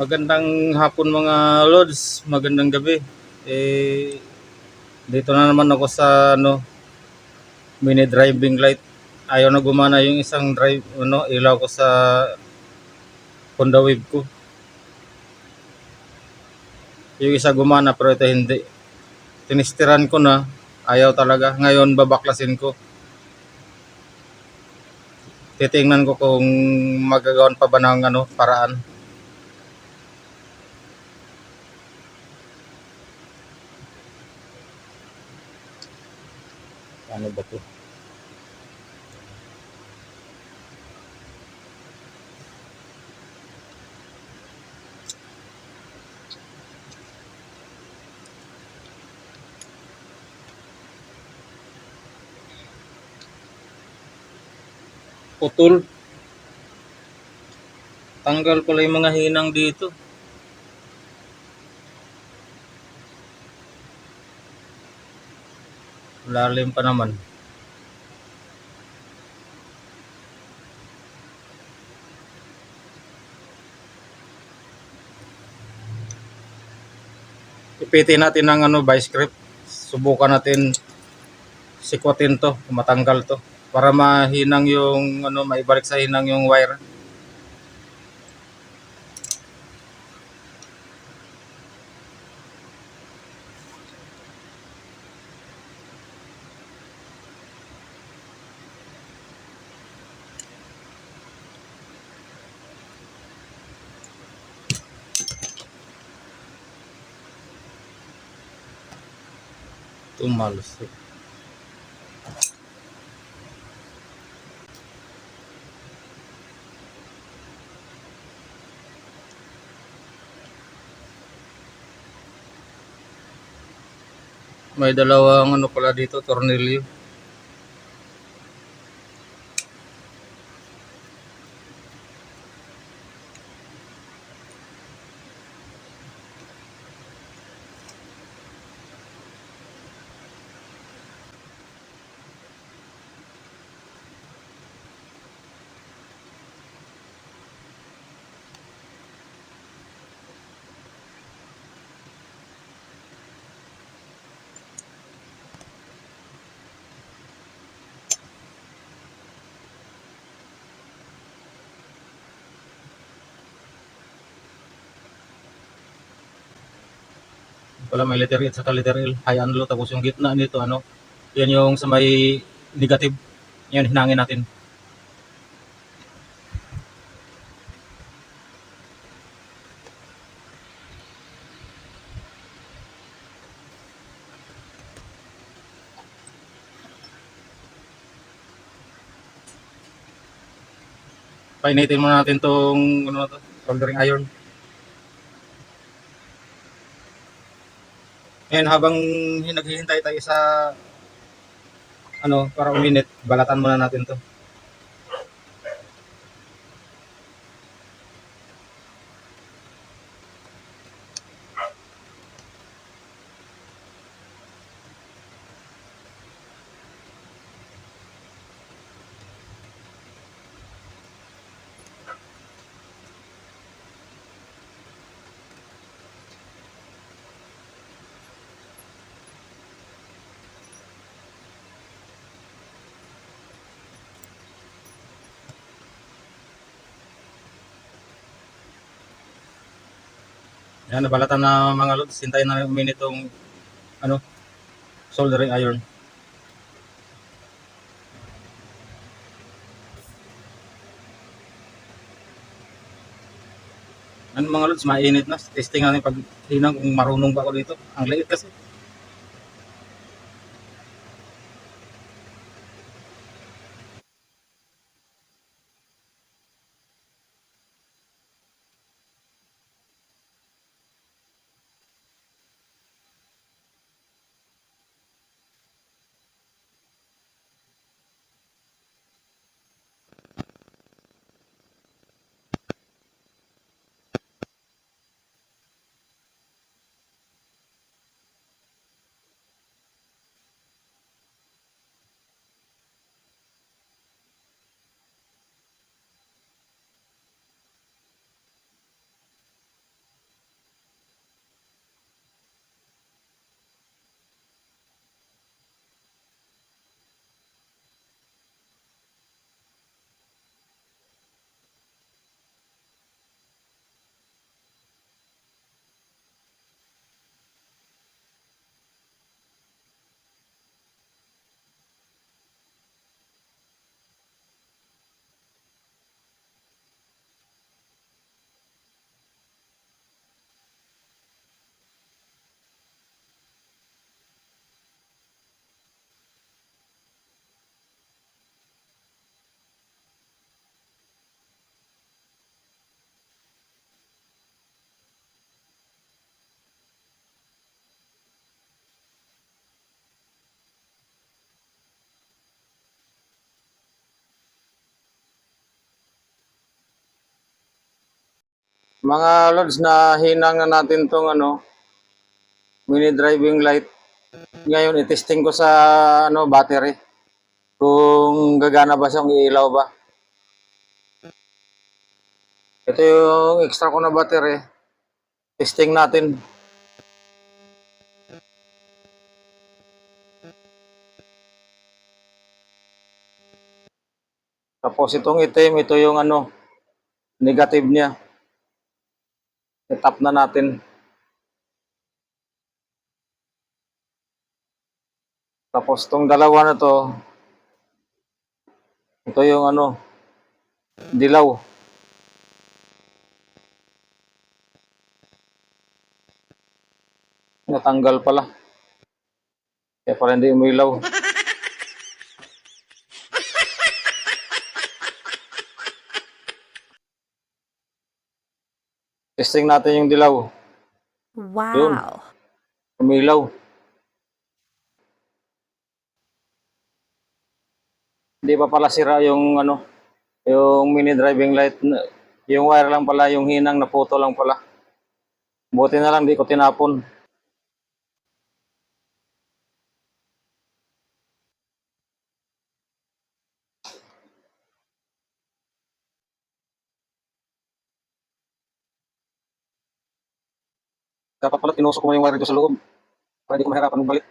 Magandang hapon mga lods, magandang gabi. Eh, dito na naman ako sa mini driving light. Ayaw na gumana yung isang ilaw ko sa Honda Wave ko. Yung isa gumana pero ito hindi. Tinistiran ko na, ayaw talaga. Ngayon babaklasin ko. Titingnan ko kung magagawan pa ba ng paraan. Ano ba 'to? Putol. Tanggal pala yung mga hinang dito. Lalim pa naman. Ipitin natin ng vice grip. Subukan natin sikwatin to, matanggal to. Para mahinang yung maibalik sa hinang yung wire. Tumalsik. May dalawang pala dito, tornilyo. Wala, may letter E at saka letter L, high and low, tapos yung gitna nito yan yung sa may negative, yan hinangin natin. Painitin muna natin tong soldering iron. And habang naghihintay tayo sa para uminit, balatan muna natin to. Yan, nabalatan na mga lods. Hintayin na uminit itong soldering iron. Mga lods, mainit na. Testing natin pag hinang kung marunong ba ako dito. Ang liit kasi. Mga lods, na hinang na natin tong mini driving light. Ngayon i-testing ko sa battery. Kung gagana ba siyang ilaw ba. Ito yung extra ko na battery. Testing natin. Tapos itong itim, ito yung negative niya. I-tap na natin. Tapos itong dalawa na to, ito yung dilaw. Natanggal pala. Kaya pala hindi umilaw. Testing natin yung dilaw. Wow. Yun. Umilaw. Hindi pa pala sira yung yung mini driving light. Yung wire lang pala, yung hinang na puto lang pala. Buti na lang di ko tinapon. Dapat pala tinusok mo yung wire dito sa loob para hindi ko mahirapan magbalik.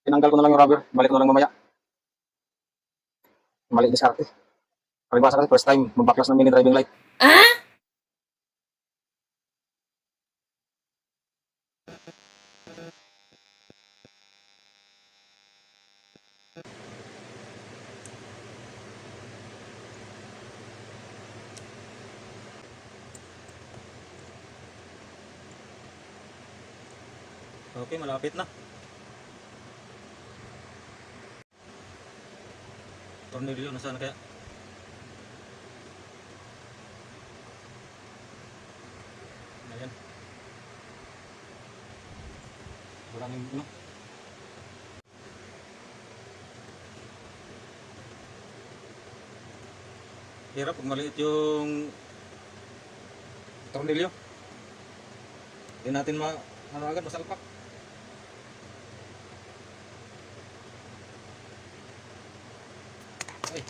Tinanggal ko na lang yung rubber. Balik ko na lang mamaya. Mali diskarte. Palibasa kasi first time magbaklas ng mini driving light. Okay, malapit na. Tornilyo, nasaan kaya? Ayan. Maraming hirap pag maliit yung tornilyo. Hindi natin agad masalpak. Ay.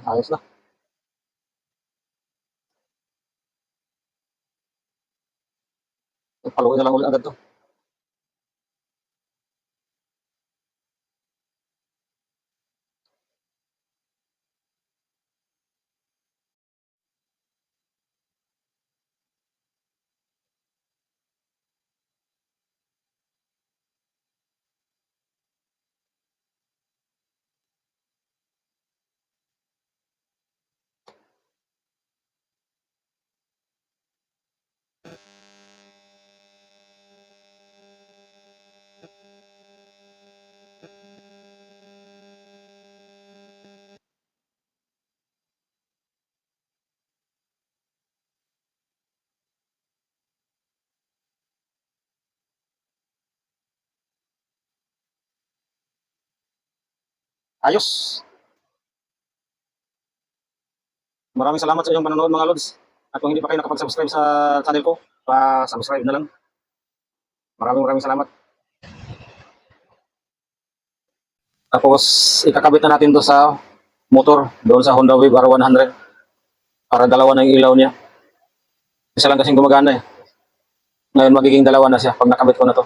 Ayos na. Paluin na lang ulit agad to. Ayos. Maraming salamat sa inyong panonood mga lods. At kung hindi pa kayo nakapag-subscribe sa channel ko, pa-subscribe na lang. Maraming salamat. Tapos ikakabit na natin to sa motor doon sa Honda Wave R100 para dalawa na yung ilaw niya. Isa lang kasing gumagana eh. Ngayon magiging dalawa na siya pag nakabit ko na to.